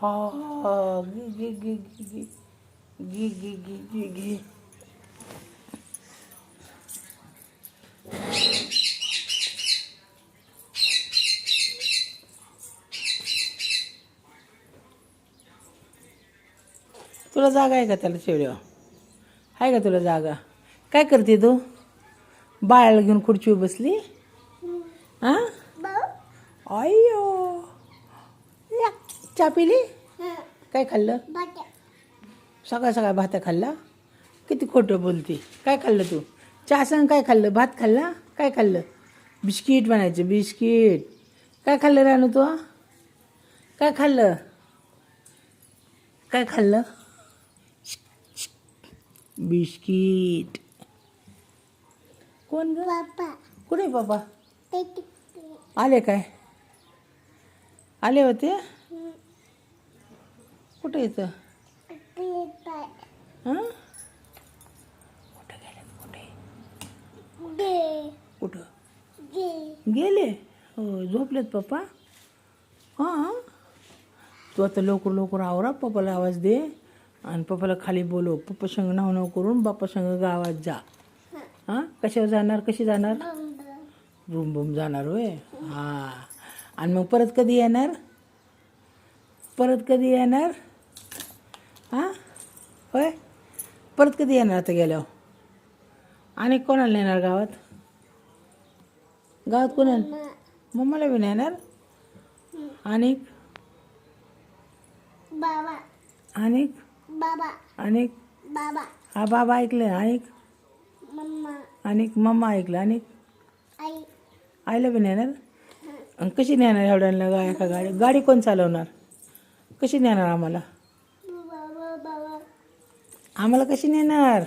हा गी गी गी गी गी गी गी गी गी. तुला जागा आहे का त्याला शेवड्या? आहे का तुला जागा? काय करते तू? बाळाला घेऊन खुर्चीवर बसली? हां अय्यो या चहा पिली? काय खाल्लं? सकाळ सकाळ भात खाल्ला? किती खोटं बोलते. काय खाल्लं तू? चहा सांग काय खाल्लं? भात खाल्ला? काय खाल्लं? बिस्किट बनायचं बिस्किट. काय खाल्लं रानू तू? काय खाल्लं? काय खाल्लं? बिस्किट. कोण ग? कुठे बाबा? आले काय? आले होते? कुठे येतं? हां कुठे गेले? कुठं गेले? हो झोपलेत पप्पा? हां तू आता लवकर लवकर आवरा. पप्पाला आवाज दे आणि पप्पाला खाली बोलव. पप्पा संग नाव नाव करून बाप्पा संग गावात जा. हां कशावर जाणार? कशी जाणार? रूम बूम जाणार होय. हां आणि मग परत कधी येणार? परत कधी येणार? हां होय परत कधी येणार आता गेल्यावर? आणि कोणाला नेणार गावात? गावात कोणाला? मम्माला बी नेणार? आणि आणि आणि हा बाबा ऐकलं. आणि मम्मा ऐकलं. आणि आईला बी नेणार? आणि कशी नेणार एवढ्यांना गाय का गाडी? गाडी कोण चालवणार? कशी नेणार आम्हाला? आम्हाला कशी नेणार?